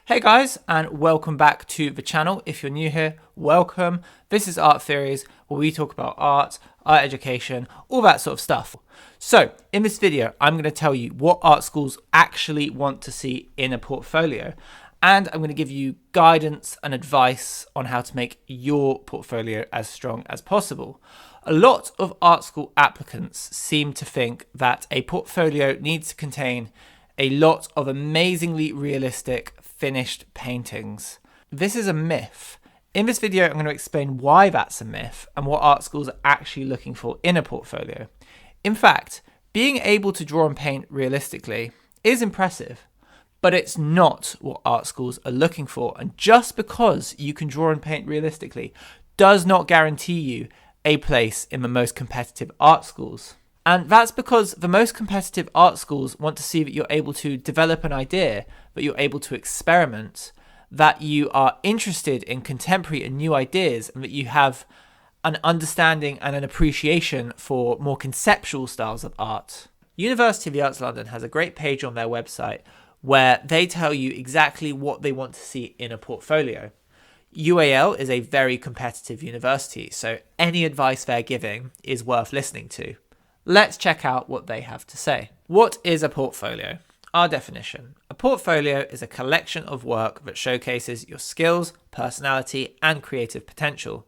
Hey guys, and welcome back to the channel. If you're new here, welcome. This is Art Theories, where we talk about art education, all that sort of stuff. So in this video, I'm going to tell you what art schools actually want to see in a portfolio. And I'm going to give you guidance and advice on how to make your portfolio as strong as possible. A lot of art school applicants seem to think that a portfolio needs to contain a lot of amazingly realistic finished paintings. This is a myth. In this video, I'm going to explain why that's a myth and what art schools are actually looking for in a portfolio. In fact, being able to draw and paint realistically is impressive, but it's not what art schools are looking for. And just because you can draw and paint realistically does not guarantee you a place in the most competitive art schools. And that's because the most competitive art schools want to see that you're able to develop an idea, that you're able to experiment, that you are interested in contemporary and new ideas, and that you have an understanding and an appreciation for more conceptual styles of art. University of the Arts London has a great page on their website where they tell you exactly what they want to see in a portfolio. UAL is a very competitive university, so any advice they're giving is worth listening to. Let's check out what they have to say. What is a portfolio? Our definition. A portfolio is a collection of work that showcases your skills, personality, and creative potential.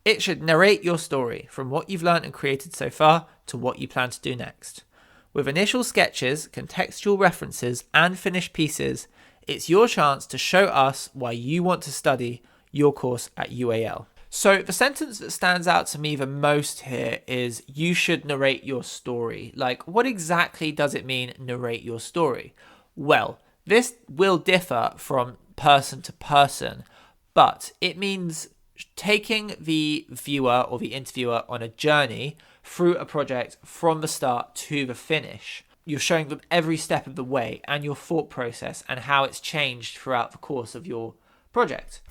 It should narrate your story from what you've learned and created so far to what you plan to do next. With initial sketches, contextual references, and finished pieces, it's your chance to show us why you want to study your course at UAL. So the sentence that stands out to me the most here is you should narrate your story. Like, what exactly does it mean, narrate your story? Well, this will differ from person to person, but it means taking the viewer or the interviewer on a journey through a project from the start to the finish. You're showing them every step of the way and your thought process and how it's changed throughout the course of your project.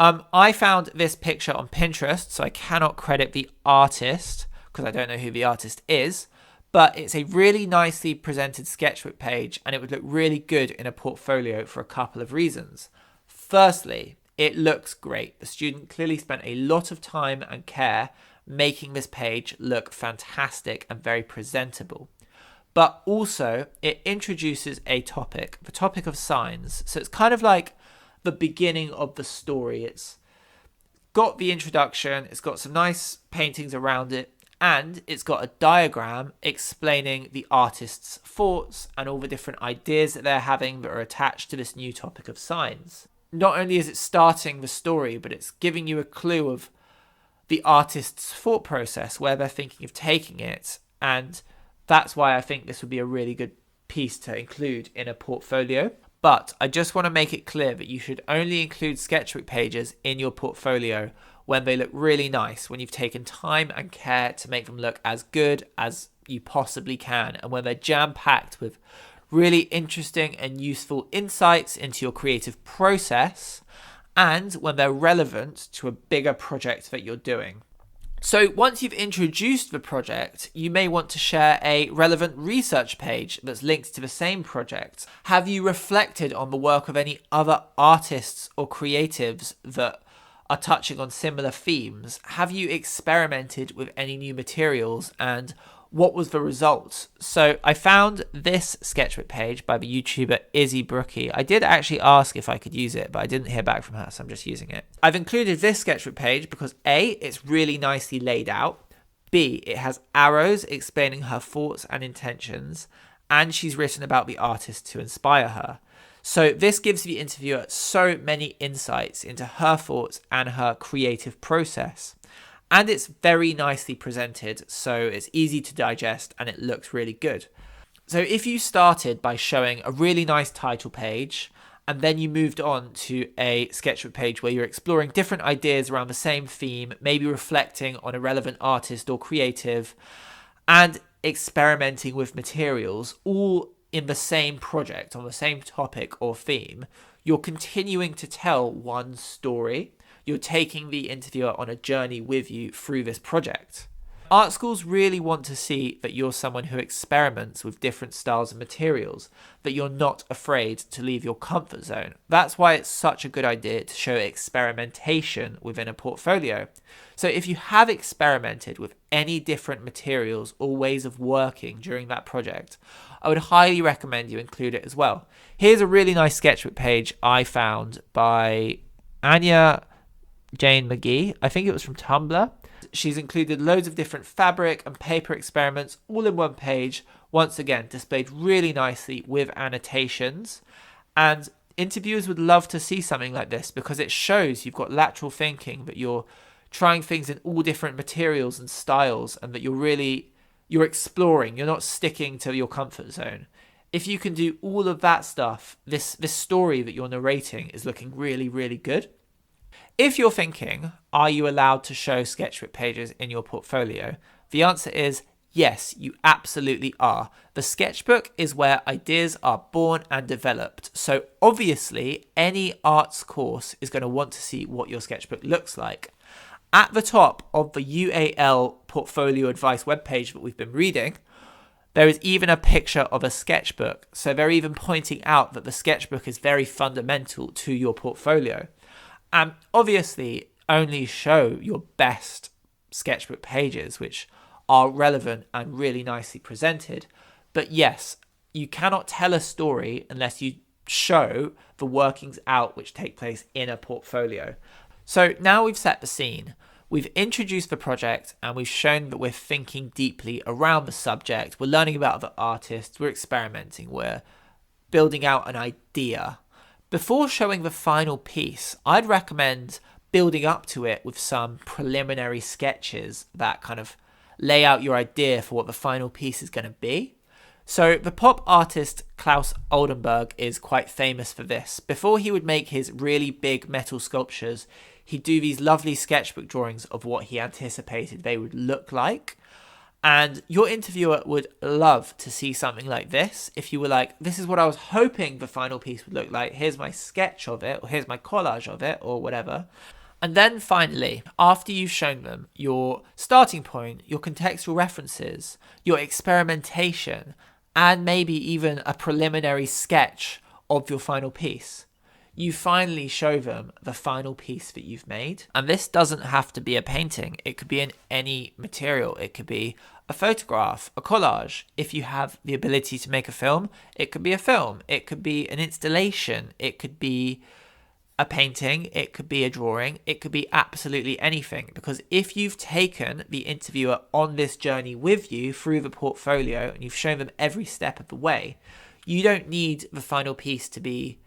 I found this picture on Pinterest, so I cannot credit the artist because I don't know who the artist is, but it's a really nicely presented sketchbook page and it would look really good in a portfolio for a couple of reasons. Firstly, it looks great. The student clearly spent a lot of time and care making this page look fantastic and very presentable. But also, it introduces a topic, the topic of signs. So it's kind of like the beginning of the story. It's got the introduction, it's got some nice paintings around it, and it's got a diagram explaining the artist's thoughts and all the different ideas that they're having that are attached to this new topic of signs. Not only is it starting the story, but it's giving you a clue of the artist's thought process, where they're thinking of taking it, and that's why I think this would be a really good piece to include in a portfolio. But I just want to make it clear that you should only include sketchbook pages in your portfolio when they look really nice, when you've taken time and care to make them look as good as you possibly can, and when they're jam-packed with really interesting and useful insights into your creative process, and when they're relevant to a bigger project that you're doing. So once you've introduced the project, you may want to share a relevant research page that's linked to the same project. Have you reflected on the work of any other artists or creatives that are touching on similar themes? Have you experimented with any new materials, and what was the result? So I found this sketchbook page by the YouTuber Izzy Brookie. I did actually ask if I could use it, but I didn't hear back from her, so I'm just using it. I've included this sketchbook page because A, it's really nicely laid out. B, it has arrows explaining her thoughts and intentions, and she's written about the artist to inspire her. So this gives the interviewer so many insights into her thoughts and her creative process. And it's very nicely presented, so it's easy to digest and it looks really good. So if you started by showing a really nice title page, and then you moved on to a sketchbook page where you're exploring different ideas around the same theme, maybe reflecting on a relevant artist or creative, and experimenting with materials, all in the same project, on the same topic or theme, you're continuing to tell one story. You're taking the interviewer on a journey with you through this project. Art schools really want to see that you're someone who experiments with different styles and materials, that you're not afraid to leave your comfort zone. That's why it's such a good idea to show experimentation within a portfolio. So if you have experimented with any different materials or ways of working during that project, I would highly recommend you include it as well. Here's a really nice sketchbook page I found by Anya Jane McGee. I think it was from Tumblr. She's included loads of different fabric and paper experiments all in one page, once again displayed really nicely with annotations. And interviewers would love to see something like this because it shows you've got lateral thinking, that you're trying things in all different materials and styles, and that you're exploring, you're not sticking to your comfort zone. If you can do all of that stuff, this story that you're narrating is looking really, really good. If you're thinking, are you allowed to show sketchbook pages in your portfolio? The answer is yes, you absolutely are. The sketchbook is where ideas are born and developed. So obviously, any arts course is going to want to see what your sketchbook looks like. At the top of the UAL portfolio advice webpage that we've been reading, there is even a picture of a sketchbook. So they're even pointing out that the sketchbook is very fundamental to your portfolio. And obviously only show your best sketchbook pages, which are relevant and really nicely presented. But yes, you cannot tell a story unless you show the workings out which take place in a portfolio. So now we've set the scene, we've introduced the project, and we've shown that we're thinking deeply around the subject, we're learning about other artists, we're experimenting, we're building out an idea. Before showing the final piece, I'd recommend building up to it with some preliminary sketches that kind of lay out your idea for what the final piece is going to be. So the pop artist Klaus Oldenburg is quite famous for this. Before he would make his really big metal sculptures, he'd do these lovely sketchbook drawings of what he anticipated they would look like. And your interviewer would love to see something like this. If you were like, this is what I was hoping the final piece would look like, here's my sketch of it, or here's my collage of it, or whatever. And then finally, after you've shown them your starting point, your contextual references, your experimentation, and maybe even a preliminary sketch of your final piece, you finally show them the final piece that you've made. And this doesn't have to be a painting. It could be in any material. It could be a photograph, a collage. If you have the ability to make a film, it could be a film. It could be an installation. It could be a painting. It could be a drawing. It could be absolutely anything. Because if you've taken the interviewer on this journey with you through the portfolio and you've shown them every step of the way, you don't need the final piece to be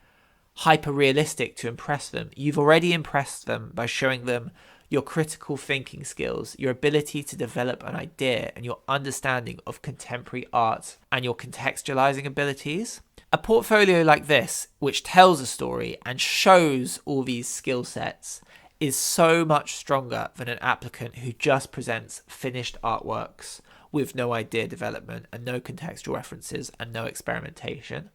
hyper realistic to impress them. You've already impressed them by showing them your critical thinking skills, your ability to develop an idea, and your understanding of contemporary art and your contextualizing abilities. A portfolio like this, which tells a story and shows all these skill sets, is so much stronger than an applicant who just presents finished artworks with no idea development and no contextual references and no experimentation.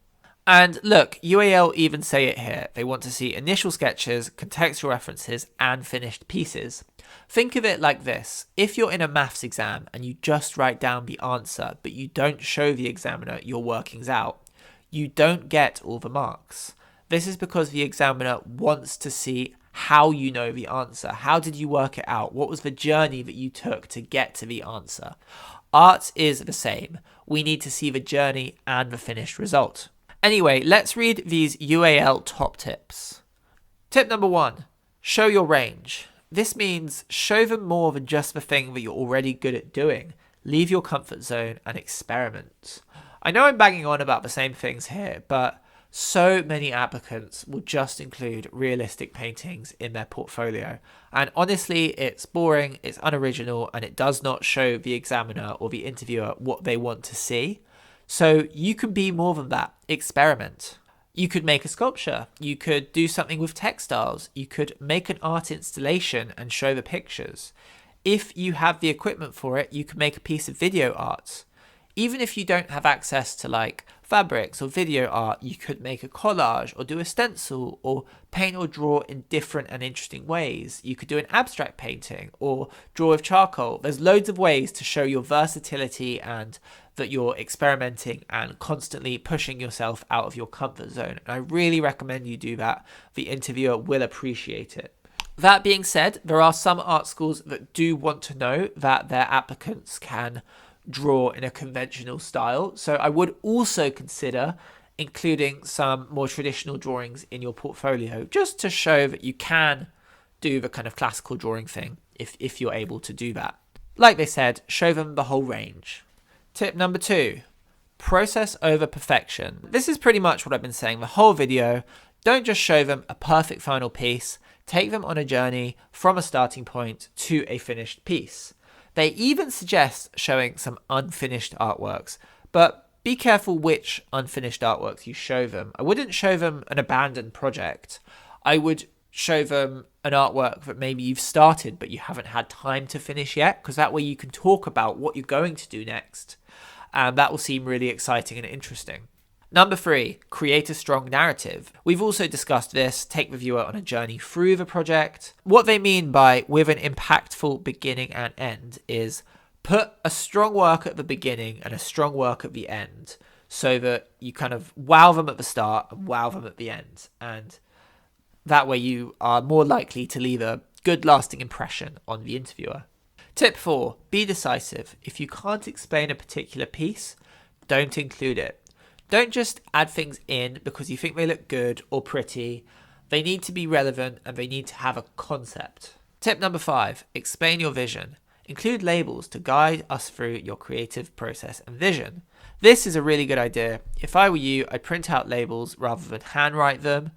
And look, UAL even say it here. They want to see initial sketches, contextual references, and finished pieces. Think of it like this. If you're in a maths exam and you just write down the answer, but you don't show the examiner your workings out, you don't get all the marks. This is because the examiner wants to see how you know the answer. How did you work it out? What was the journey that you took to get to the answer? Art is the same. We need to see the journey and the finished result. Anyway, let's read these UAL top tips. Tip number 1, show your range. This means show them more than just the thing that you're already good at doing. Leave your comfort zone and experiment. I know I'm banging on about the same things here, but so many applicants will just include realistic paintings in their portfolio. And honestly, it's boring, it's unoriginal, and it does not show the examiner or the interviewer what they want to see. So you can be more than that. Experiment. You could make a sculpture. You could do something with textiles. You could make an art installation and show the pictures. If you have the equipment for it, you can make a piece of video art. Even if you don't have access to like fabrics or video art. You could make a collage or do a stencil or paint or draw in different and interesting ways. You could do an abstract painting or draw with charcoal. There's loads of ways to show your versatility and that you're experimenting and constantly pushing yourself out of your comfort zone. And I really recommend you do that. The interviewer will appreciate it. That being said, there are some art schools that do want to know that their applicants can draw in a conventional style. So I would also consider including some more traditional drawings in your portfolio, just to show that you can do the kind of classical drawing thing if you're able to do that. Like they said, show them the whole range. Tip number 2, process over perfection. This is pretty much what I've been saying the whole video. Don't just show them a perfect final piece. Take them on a journey from a starting point to a finished piece. They even suggest showing some unfinished artworks, but be careful which unfinished artworks you show them. I wouldn't show them an abandoned project. I would show them an artwork that maybe you've started but you haven't had time to finish yet, because that way you can talk about what you're going to do next, and that will seem really exciting and interesting. Number 3, create a strong narrative. We've also discussed this. Take the viewer on a journey through the project. What they mean by with an impactful beginning and end is put a strong work at the beginning and a strong work at the end, so that you kind of wow them at the start and wow them at the end. And that way you are more likely to leave a good lasting impression on the interviewer. Tip 4, be decisive. If you can't explain a particular piece, don't include it. Don't just add things in because you think they look good or pretty. They need to be relevant and they need to have a concept. Tip number 5, explain your vision. Include labels to guide us through your creative process and vision. This is a really good idea. If I were you, I'd print out labels rather than handwrite them.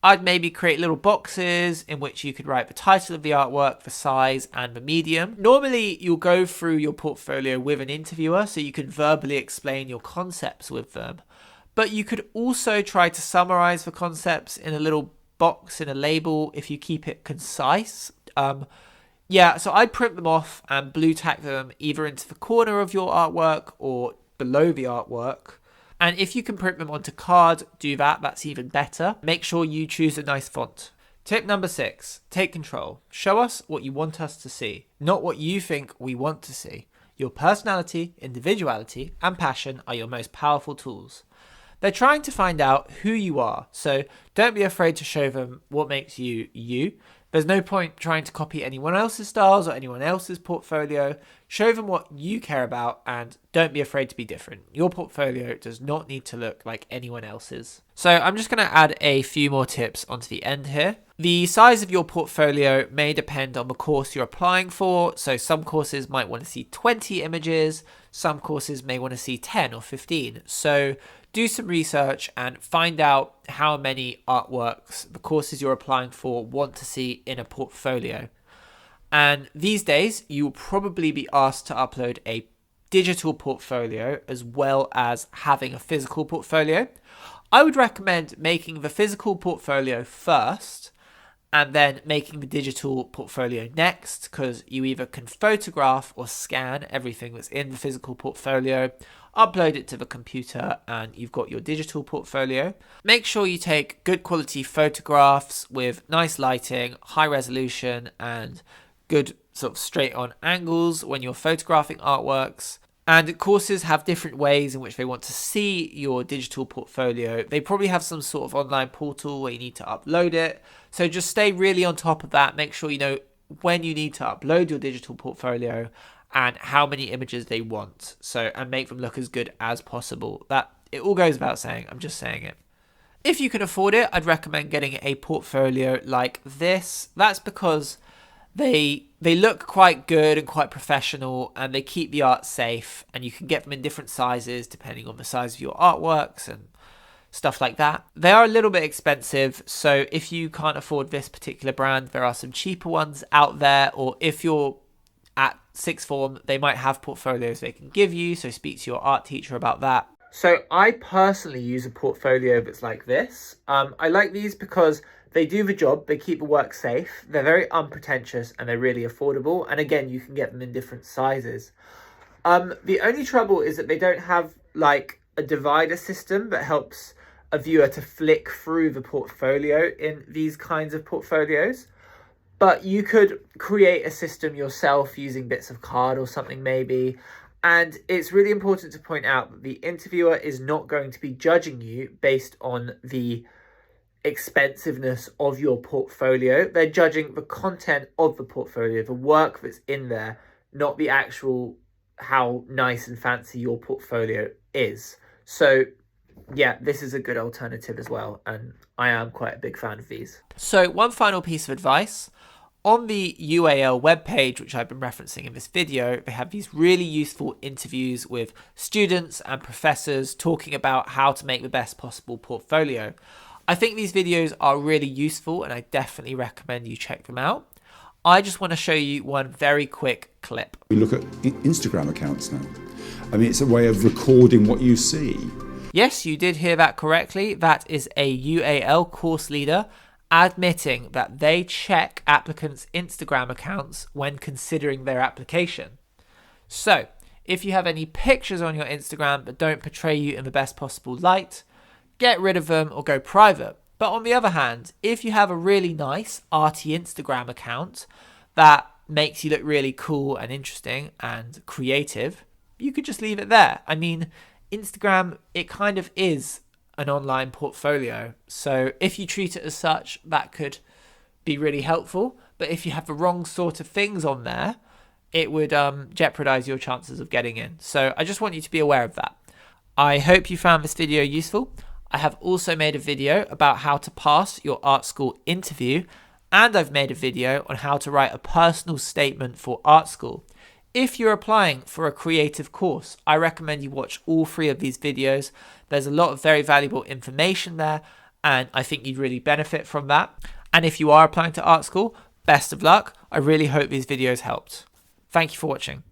I'd maybe create little boxes in which you could write the title of the artwork, the size, and the medium. Normally, you'll go through your portfolio with an interviewer, so you can verbally explain your concepts with them. But you could also try to summarize the concepts in a little box in a label if you keep it concise. So I'd print them off and blue tack them either into the corner of your artwork or below the artwork. And if you can print them onto card, do that. That's even better. Make sure you choose a nice font. Tip number 6, take control. Show us what you want us to see, not what you think we want to see. Your personality, individuality, and passion are your most powerful tools. They're trying to find out who you are, so don't be afraid to show them what makes you you. There's no point trying to copy anyone else's styles or anyone else's portfolio. Show them what you care about and don't be afraid to be different. Your portfolio does not need to look like anyone else's. So I'm just going to add a few more tips onto the end here. The size of your portfolio may depend on the course you're applying for. So some courses might want to see 20 images. Some courses may want to see 10 or 15. So do some research and find out how many artworks the courses you're applying for want to see in a portfolio. And these days, you will probably be asked to upload a digital portfolio as well as having a physical portfolio. I would recommend making the physical portfolio first and then making the digital portfolio next, because you either can photograph or scan everything that's in the physical portfolio, upload it to the computer, and you've got your digital portfolio. Make sure you take good quality photographs with nice lighting, high resolution, and good sort of straight on angles when you're photographing artworks. And courses have different ways in which they want to see your digital portfolio. They probably have some sort of online portal where you need to upload it. So just stay really on top of that. Make sure you know when you need to upload your digital portfolio and how many images they want. And make them look as good as possible. That it all goes without saying. I'm just saying it. If you can afford it, I'd recommend getting a portfolio like this. That's because they look quite good and quite professional, and they keep the art safe, and you can get them in different sizes depending on the size of your artworks and stuff like that. They are a little bit expensive, so if you can't afford this particular brand, there are some cheaper ones out there, or if you're at sixth form, they might have portfolios they can give you, so speak to your art teacher about that. So I personally use a portfolio that's like this. I like these because they do the job, they keep the work safe, they're very unpretentious, and they're really affordable. And again, you can get them in different sizes. The only trouble is that they don't have like a divider system that helps a viewer to flick through the portfolio in these kinds of portfolios. But you could create a system yourself using bits of card or something maybe. And it's really important to point out that the interviewer is not going to be judging you based on the expensiveness of your portfolio. They're judging the content of the portfolio, the work that's in there, not the actual how nice and fancy your portfolio is. So yeah, this is a good alternative as well, and I am quite a big fan of these. So one final piece of advice. On the UAL webpage, which I've been referencing in this video, they have these really useful interviews with students and professors talking about how to make the best possible portfolio. I think these videos are really useful and I definitely recommend you check them out. I just want to show you one very quick clip. We look at Instagram accounts now. I mean, it's a way of recording what you see. Yes, you did hear that correctly. That is a UAL course leader admitting that they check applicants' Instagram accounts when considering their application. So, if you have any pictures on your Instagram that don't portray you in the best possible light, get rid of them or go private. But on the other hand, if you have a really nice arty Instagram account that makes you look really cool and interesting and creative, you could just leave it there. I mean, Instagram, it kind of is an online portfolio. So if you treat it as such, that could be really helpful. But if you have the wrong sort of things on there, it would jeopardize your chances of getting in. So I just want you to be aware of that. I hope you found this video useful. I have also made a video about how to pass your art school interview, and I've made a video on how to write a personal statement for art school. If you're applying for a creative course, I recommend you watch all 3 of these videos. There's a lot of very valuable information there, and I think you'd really benefit from that. And if you are applying to art school, best of luck. I really hope these videos helped. Thank you for watching.